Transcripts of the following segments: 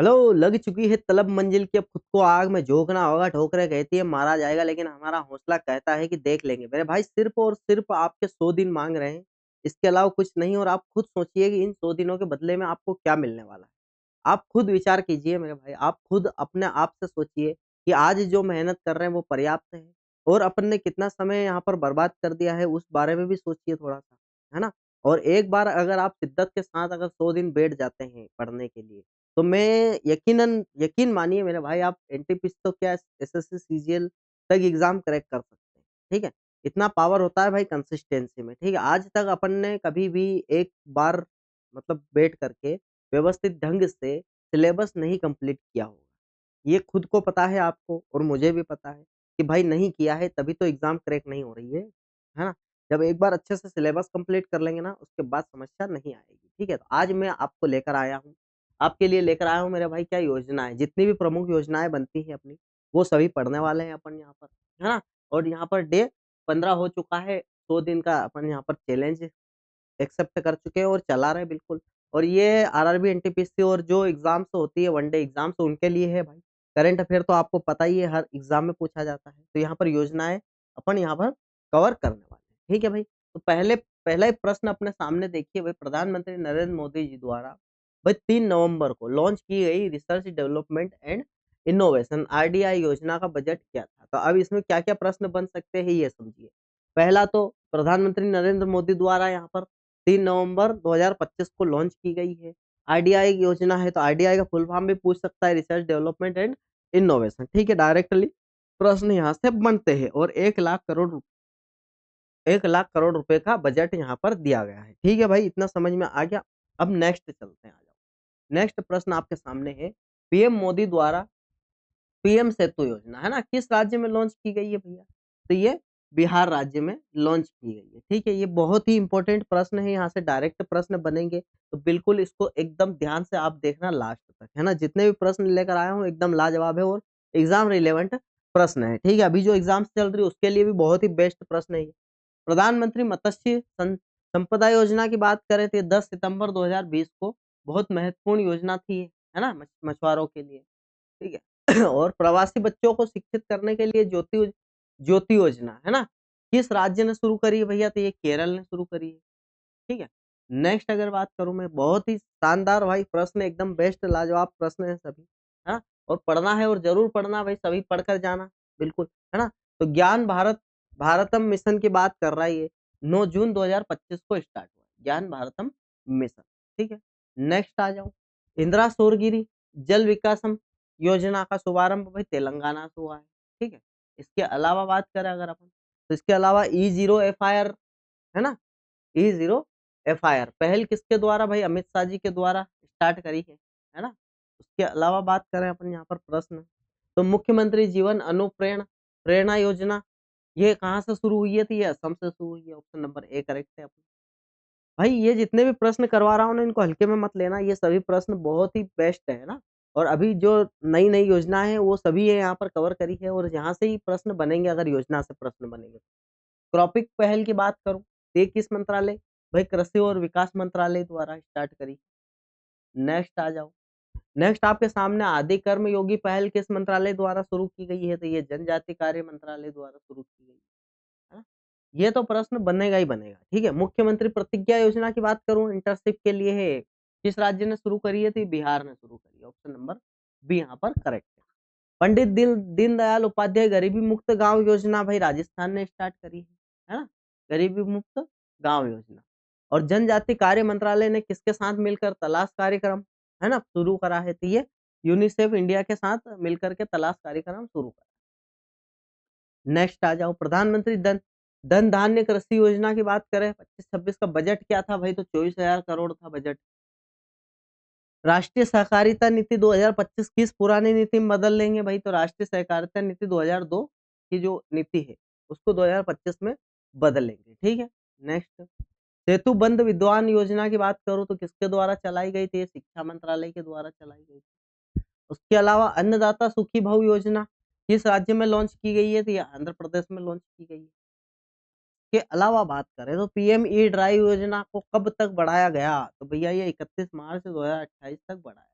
Hello, लग चुकी है तलब मंजिल की, अब खुद को आग में झोंकना होगा। ठोकरें कहती है मारा जाएगा, लेकिन हमारा हौसला कहता है कि देख लेंगे। मेरे भाई सिर्फ और सिर्फ आपके 100 दिन मांग रहे हैं, इसके अलावा कुछ नहीं। और आप खुद सोचिए कि इन 100 दिनों के बदले में आपको क्या मिलने वाला है। आप खुद विचार कीजिए मेरे भाई, आप खुद अपने आप से सोचिए कि आज जो मेहनत कर रहे हैं वो पर्याप्त है, और अपन ने कितना समय यहाँ पर बर्बाद कर दिया है उस बारे में भी सोचिए थोड़ा-सा, है ना? और एक बार अगर आप शिद्दत के साथ अगर 100 दिन बैठ जाते हैं पढ़ने के लिए, तो मैं यकीन मानिए मेरे भाई, आप एनटीपीसी तो क्या एसएससी, सीजीएल तक एग्ज़ाम क्रैक कर सकते हैं, ठीक है? इतना पावर होता है भाई कंसिस्टेंसी में, ठीक है? आज तक अपन ने कभी भी एक बार मतलब बैठ करके व्यवस्थित ढंग से सिलेबस नहीं कंप्लीट किया होगा। ये खुद को पता है आपको और मुझे भी पता है कि भाई नहीं किया है तभी तो एग्ज़ाम क्रैक नहीं हो रही है ना? जब एक बार अच्छे से सिलेबस कंप्लीट कर लेंगे ना, उसके बाद समस्या नहीं आएगी, ठीक है? तो आज मैं आपको लेकर आया हूँ, आपके लिए लेकर आया हूँ मेरे भाई क्या योजनाएँ, जितनी भी प्रमुख योजनाएँ बनती हैं अपनी, वो सभी पढ़ने वाले हैं अपन यहाँ पर, है ना? और यहाँ पर डे 15 हो चुका है, 100 दिन का अपन यहाँ पर चैलेंज एक्सेप्ट कर चुके हैं और चला रहे हैं बिल्कुल। और ये आरआरबी, एनटीपीसी और जो एग्ज़ाम्स होती है वनडे एग्ज़ाम्स उनके लिए है भाई। करंट अफ़ेयर तो आपको पता ही है हर एग्ज़ाम में पूछा जाता है। तो यहाँ पर योजनाएँ अपन यहाँ पर कवर करने वाले हैं। ठीक है भाई? तो पहला ही प्रश्न अपने सामने देखिए भाई, प्रधानमंत्री नरेंद्र मोदी जी द्वारा भाई 3 नवंबर को लॉन्च की गई research development and innovation RDI योजना का बजट क्या था? तो अब इसमें क्या-क्या प्रश्न बन सकते हैं ये समझिए। पहला तो प्रधानमंत्री नरेंद्र मोदी द्वारा यहाँ पर 3 नवंबर 2025 को लॉन्च की गई है। आरडीआई योजना है, तो आरडीआई का फुल फॉर्म भी पूछ सकता है, रिसर्च डेवलपमेंट एंड इनोवेशन, ठीक है? डायरेक्टली प्रश्न यहाँ से बनते हैं और 1 लाख करोड़ रुपए का बजट यहाँ पर दिया गया है। ठीक है भाई, इतना समझ में आ गया। अब नेक्स्ट चलते हैं, आ जाओ। नेक्स्ट प्रश्न आपके सामने है, पीएम मोदी द्वारा पीएम सेतु योजना, है ना? किस राज्य में लॉन्च की गई है भैया? तो ये बिहार राज्य में लॉन्च की गई है, ठीक है? ये बहुत ही इम्पोर्टेंट प्रश्न है, यहाँ से डायरेक्ट प्रश्न बनेंगे, तो बिल्कुल इसको एकदम ध्यान से आप देखना लास्ट तक, है ना? जितने भी प्रश्न लेकर आया हूँ एकदम लाजवाब है और एग्ज़ाम रिलेवेंट प्रश्न है, ठीक है? अभी जो एग्ज़ाम्स चल रही है उसके लिए भी बहुत ही बेस्ट प्रश्न है ये। प्रधानमंत्री मत्स्य संपदा योजना की बात करें तो ये 10 सितंबर 2020 को बहुत महत्वपूर्ण योजना थी, है ना? मछुआरों के लिए, ठीक है? और प्रवासी बच्चों को शिक्षित करने के लिए ज्योति योजना, है ना? किस राज्य ने शुरू करी है भैया? तो ये केरल ने शुरू करी है, ठीक है? नेक्स्ट अगर बात करूँ मैं, बहुत ही शानदार भाई प्रश्न, एकदम बेस्ट लाजवाब प्रश्न है सभी, है ना? और पढ़ना है और ज़रूर पढ़ना भाई, सभी पढ़कर जाना, बिल्कुल, है ना? तो ज्ञान भारतम मिशन की बात कर रहा है ये, 9 जून 2025 को स्टार्ट हुआ है, ज्ञान भारतम मिशन, ठीक है? नेक्स्ट आ जाऊँ, इंदिरा सूरगिरी जल विकासम योजना का शुभारंभ भाई तेलंगाना से हुआ है, ठीक है? इसके अलावा बात करें अगर अपन, तो इसके अलावा ई-ज़ीरो एफआईआर, है ना? ई-ज़ीरो एफआईआर पहल किसके द्वारा भाई? अमित शाह जी के द्वारा स्टार्ट करी है ना? उसके अलावा बात करें अपन यहाँ पर प्रश्न, तो मुख्यमंत्री जीवन अनुप्रेरण प्रेरणा योजना ये कहाँ से शुरू हुई है? तो ये असम से शुरू हुई है, ऑप्शन नंबर ए करेक्ट है अपना। भाई ये जितने भी प्रश्न करवा रहा हूँ ना, इनको हल्के में मत लेना, ये सभी प्रश्न बहुत ही बेस्ट है ना? और अभी जो नई-नई योजना है वो सभी ये यहाँ पर कवर करी है और यहाँ से ही प्रश्न बनेंगे अगर योजना से प्रश्न बनेंगे। क्रॉपिंग पहल की बात करूँ, तो ये किस मंत्रालय? भाई कृषि और विकास मंत्रालय द्वारा स्टार्ट करी। नेक्स्ट आ जाओ, नेक्स्ट आपके सामने आदि कर्मयोगी पहल किस मंत्रालय द्वारा शुरू की गई है? तो ये जनजाति कार्य मंत्रालय द्वारा शुरू की गई है ना? ये तो प्रश्न बनेगा ही बनेगा, ठीक है? मुख्यमंत्री प्रतिज्ञा योजना की बात करूँ इंटर्नशिप के लिए है, किस राज्य ने शुरू करी है? तो ये बिहार ने शुरू करी है, ऑप्शन नंबर बी यहाँ पर करेक्ट है। पंडित दीनदयाल उपाध्याय गरीबी मुक्त गाँव योजना भाई राजस्थान ने स्टार्ट करी है ना? गरीबी मुक्त गाँव योजना। और जनजाति कार्य मंत्रालय ने किसके साथ मिलकर तलाश कार्यक्रम, है ना, शुरू करा है? तो ये यूनिसेफ इंडिया के साथ मिलकर के तलाश कार्यक्रम शुरू करा। नेक्स्ट आ जाओ, प्रधानमंत्री धन धान्य कृषि योजना की बात करें 25-26 का बजट क्या था भाई? तो 24,000 करोड़ था बजट। राष्ट्रीय सहकारिता नीति 2025 किस पुरानी नीति में बदल लेंगे भाई? तो राष्ट्रीय सहकारिता नीति 2002 की जो नीति है, उसको 2025 में बदलेंगे, ठीक है? नेक्स्ट, सेतु बंध विद्वान योजना की बात करूँ तो किसके द्वारा चलाई गई थी? ये शिक्षा मंत्रालय के द्वारा चलाई गई थी। उसके अलावा अन्नदाता सुखी भव योजना किस राज्य में लॉन्च की गई है? तो ये आंध्र प्रदेश में लॉन्च की गई है। के अलावा बात करें तो पीएम ई ड्राइव योजना को कब तक बढ़ाया गया? तो भैया ये 31 मार्च 2028 तक बढ़ाया।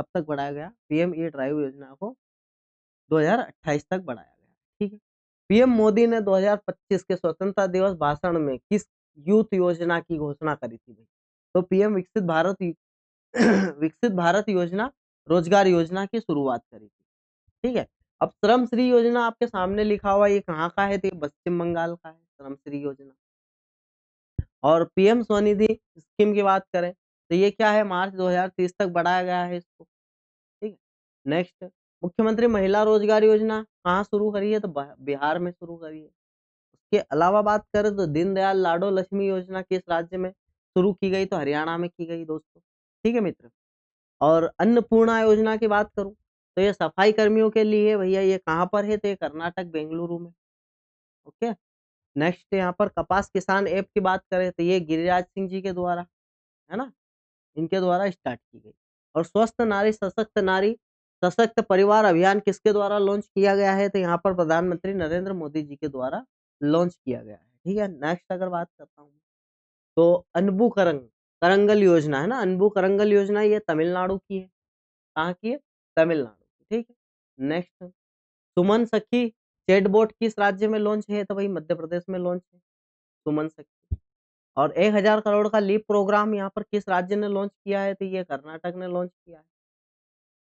कब तक बढ़ाया गया? पीएम ई ड्राइव योजना को 2028 तक बढ़ाया गया, ठीक है। पीएम मोदी ने 2025 के स्वतंत्रता दिवस भाषण में किस यूथ योजना की घोषणा करी थी भाई? तो पीएम विकसित भारत विकसित भारत योजना, रोजगार योजना की शुरुआत करी थी, ठीक है। अब श्रम श्री योजना आपके सामने लिखा हुआ है, ये कहाँ का है? तो ये पश्चिम बंगाल का है, श्रम श्री योजना। और पीएम स्वनिधि स्कीम की बात करें, तो ये क्या है? मार्च 2030 तक बढ़ाया गया है इसको, ठीक है। नेक्स्ट, मुख्यमंत्री महिला रोजगार योजना कहाँ शुरू करी है? तो बिहार में शुरू करी है। उसके अलावा बात करें तो दीनदयाल लाडो लक्ष्मी योजना किस राज्य में शुरू की गई? तो हरियाणा में की गई दोस्तों, ठीक है मित्र। और अन्नपूर्णा योजना की बात करूँ, तो ये सफाई कर्मियों के लिए है भैया, ये कहाँ पर है? तो ये कर्नाटक बेंगलुरु में, ओके। नेक्स्ट यहाँ पर कपास किसान ऐप की बात करें, तो ये गिरिराज सिंह जी के द्वारा, है ना? इनके द्वारा स्टार्ट की गई। और स्वस्थ नारी, सशक्त परिवार अभियान किसके द्वारा लॉन्च किया गया है? तो यहाँ पर प्रधानमंत्री नरेंद्र मोदी जी के द्वारा लॉन्च किया गया है, ठीक है। नेक्स्ट अगर बात करता हूँ, तो अनबू करंगल योजना है ना, अनबू करंगल योजना ये तमिलनाडु की है। कहाँ की है? तमिलनाडु की, ठीक है। नेक्स्ट, सुमन सखी चैटबॉट किस राज्य में लॉन्च है? तो भाई मध्य प्रदेश में लॉन्च है, सुमन सखी। और 1000 करोड़ का लीप प्रोग्राम यहाँ पर किस राज्य ने लॉन्च किया है? तो ये कर्नाटक ने लॉन्च किया है।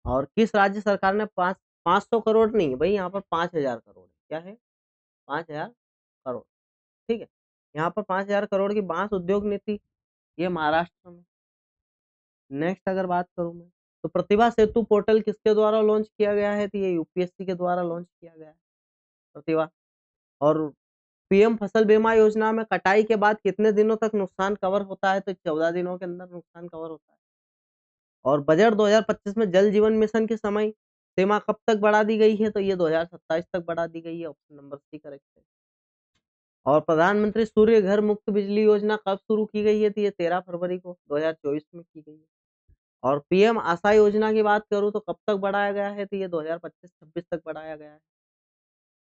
और किस राज्य सरकार ने 500 करोड़ नहीं भाई, यहाँ पर 5000 करोड़ है। क्या है? 5000 करोड़, ठीक है। यहाँ पर 5000 करोड़ की बांस उद्योग नीति, ये महाराष्ट्र में। नेक्स्ट अगर बात करूँ मैं, तो प्रतिभा सेतु पोर्टल किसके द्वारा लॉन्च किया गया है? तो ये यूपीएससी के द्वारा लॉन्च किया गया है, प्रतिभा। और पीएम फसल बीमा योजना में कटाई के बाद कितने दिनों तक नुकसान कवर होता है? तो 14 दिनों के अंदर नुकसान कवर होता है। और बजट 2025 में जल जीवन मिशन की समय सीमा कब तक बढ़ा दी गई है? तो ये 2027 तक बढ़ा दी गई है, ऑप्शन नंबर सी करेक्ट है। और प्रधानमंत्री सूर्य घर मुफ्त बिजली योजना कब शुरू की गई है? तो ये 13 फरवरी को 2024 में की गई है। और पीएम आशा योजना की बात करूँ तो कब तक बढ़ाया गया है? तो ये 2025-26 तक बढ़ाया गया है।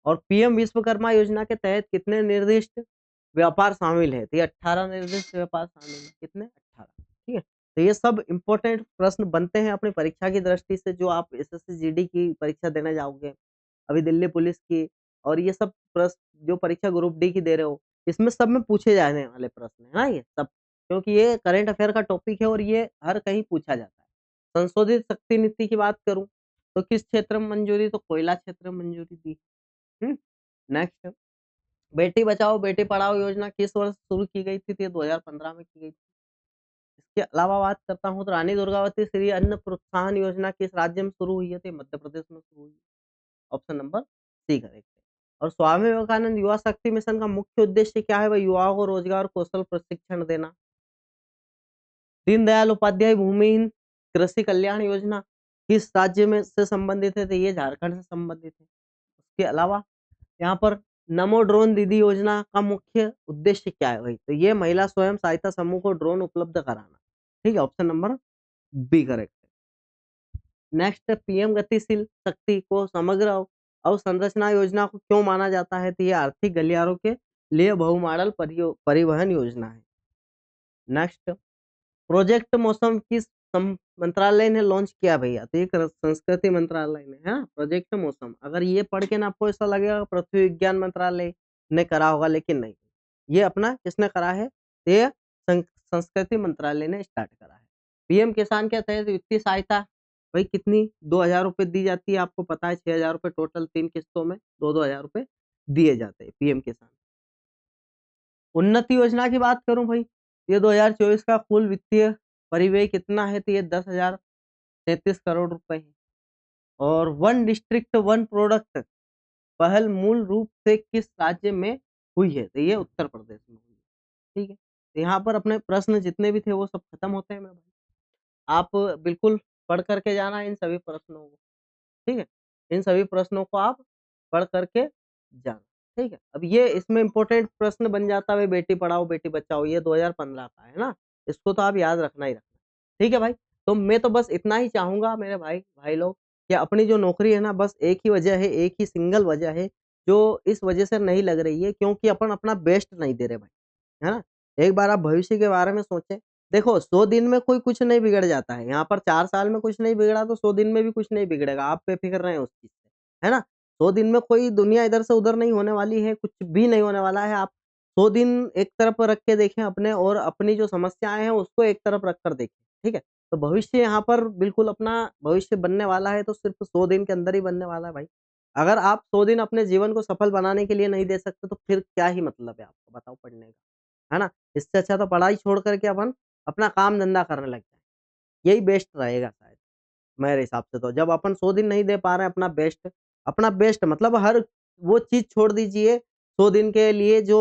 और पीएम विश्वकर्मा योजना के तहत कितने निर्दिष्ट व्यापार शामिल है? तो ये 18 निर्दिष्ट व्यापार शामिल है। कितने? 18, ठीक है। तो ये सब इम्पोर्टेंट प्रश्न बनते हैं अपनी परीक्षा की दृष्टि से, जो आप एसएससी जीडी की परीक्षा देने जाओगे, अभी दिल्ली पुलिस की, और ये सब प्रश्न जो परीक्षा ग्रुप डी की दे रहे हो, इसमें सब में पूछे जाने वाले प्रश्न है ना ये सब, क्योंकि ये करंट अफेयर का टॉपिक है और ये हर कहीं पूछा जाता है। संशोधित शक्ति नीति की बात करूं, तो किस क्षेत्र में मंजूरी? तो कोयला क्षेत्र में मंजूरी दी। नेक्स्ट, बेटी बचाओ बेटी पढ़ाओ योजना किस वर्ष शुरू की गई थी? तो ये 2015 में की गई थी। इसके अलावा बात करता हूँ तो रानी दुर्गावती श्री अन्न प्रोत्साहन योजना किस राज्य में शुरू हुई है? तो ये मध्य प्रदेश में शुरू हुई है, ऑप्शन नंबर सी करेक्ट है। और स्वामी विवेकानंद युवा शक्ति मिशन का मुख्य उद्देश्य क्या है? वह युवाओं को रोजगार कौशल प्रशिक्षण देना। दीनदयाल उपाध्याय भूमिहीन कृषि कल्याण योजना किस राज्य में से संबंधित है? तो ये झारखंड से संबंधित है। उसके अलावा यहाँ पर नमो ड्रोन दीदी योजना का मुख्य उद्देश्य क्या है भाई? तो ये महिला स्वयं सहायता समूह को ड्रोन उपलब्ध कराना, ठीक है। ऑप्शन नंबर बी करेक्ट है। नेक्स्ट, पीएम गतिशील शक्ति को समग्र अवसंरचना योजना को क्यों माना जाता है? तो ये आर्थिक गलियारों के लिए बहुमॉडल परिवहन योजना है। नेक्स्ट, प्रोजेक्ट मौसम किस मंत्रालय ने लॉन्च किया भैया? तो एक संस्कृति मंत्रालय ने, है ना, प्रोजेक्ट मौसम। अगर ये पढ़ के ना आपको ऐसा लगेगा पृथ्वी विज्ञान मंत्रालय ने करा होगा, लेकिन नहीं, ये अपना किसने करा है? ये संस्कृति मंत्रालय ने स्टार्ट करा है। पीएम किसान के तहत वित्तीय सहायता भाई कितनी? 2000 रुपए दी जाती है, आपको पता है 6000 रुपए टोटल 3 किस्तों में 2-2 हजार रुपए दिए जाते हैं पीएम किसान। उन्नति योजना की बात करूं भाई, ये 2024 का कुल वित्तीय परिव्यय कितना है? तो ये 10,033 करोड़ रुपए है। और वन डिस्ट्रिक्ट वन प्रोडक्ट पहल मूल रूप से किस राज्य में हुई है? तो ये उत्तर प्रदेश में हुई है, ठीक है। तो यहाँ पर अपने प्रश्न जितने भी थे वो सब खत्म होते हैं मेरे भाई। आप बिल्कुल पढ़ करके जाना इन सभी प्रश्नों को, ठीक है। इन सभी प्रश्नों को आप पढ़ करके जाना, ठीक है। अब ये इसमें इम्पोर्टेंट प्रश्न बन जाता है बेटी पढ़ाओ बेटी बचाओ, ये 2015 का है ना, इसको तो आप याद रखना ही रखना, ठीक है भाई। तो मैं तो बस इतना ही चाहूंगा मेरे भाई भाई लोग, कि अपनी जो नौकरी है ना, बस एक ही वजह है, एक ही सिंगल वजह है जो इस वजह से नहीं लग रही है, क्योंकि अपन अपना बेस्ट नहीं दे रहे भाई, है ना। एक बार आप भविष्य के बारे में सोचें, देखो 100 दिन में कोई कुछ नहीं बिगड़ जाता है। यहाँ पर 4 साल में कुछ नहीं बिगड़ा तो 100 दिन में भी कुछ नहीं बिगड़ेगा। आप बेफ़िक्र रहें उस चीज़ से, है ना? 100 दिन में कोई दुनिया इधर से उधर नहीं होने वाली है, कुछ भी नहीं होने वाला है। आप 100 दिन एक तरफ रख के देखें अपने और अपनी जो समस्याएँ हैं उसको एक तरफ रख कर देखें, ठीक है? तो भविष्य यहाँ पर बिल्कुल अपना भविष्य बनने वाला है तो सिर्फ़ 100 दिन के अंदर ही बनने वाला है भाई। अगर आप 100 दिन अपने जीवन को सफल बनाने के लिए नहीं दे सकते तो फिर क्या ही मतलब है आपको बताओ पढ़ने का, है ना? इससे अच्छा तो पढ़ाई छोड़ कर के अपन अपना काम-धंधा करने लग जाएँ। यही बेस्ट रहेगा शायद, मेरे हिसाब से तो। जब अपन 100 दिन नहीं दे पा रहे हैं अपना बेस्ट मतलब हर वो चीज़ छोड़ दीजिए 100 दिन के लिए जो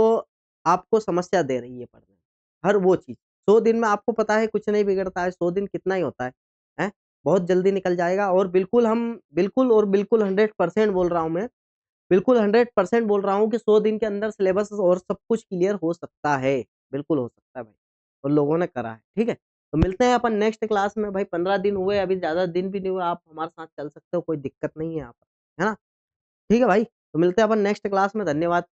आपको समस्या दे रही है पढ़ने में। हर वो चीज़। 100 दिन में आपको पता है कुछ नहीं बिगड़ता है, 100 दिन कितना ही होता है, हैं? बहुत जल्दी निकल जाएगा और बिल्कुल और बिल्कुल 100% बोल रहा हूँ मैं, बिल्कुल 100% बोल रहा हूँ कि 100 दिन के अंदर सिलेबस और सब कुछ क्लियर हो सकता है। बिल्कुल हो सकता है भाई और लोगों ने करा है, ठीक है? तो मिलते हैं अपन नेक्स्ट क्लास में भाई 15 दिन हुए, अभी ज़्यादा दिन भी नहीं हुआ, आप हमारे साथ चल सकते हो, कोई दिक्कत नहीं है यहाँ पर, है ना? ठीक है भाई, तो मिलते हैं अपन नेक्स्ट क्लास में, धन्यवाद।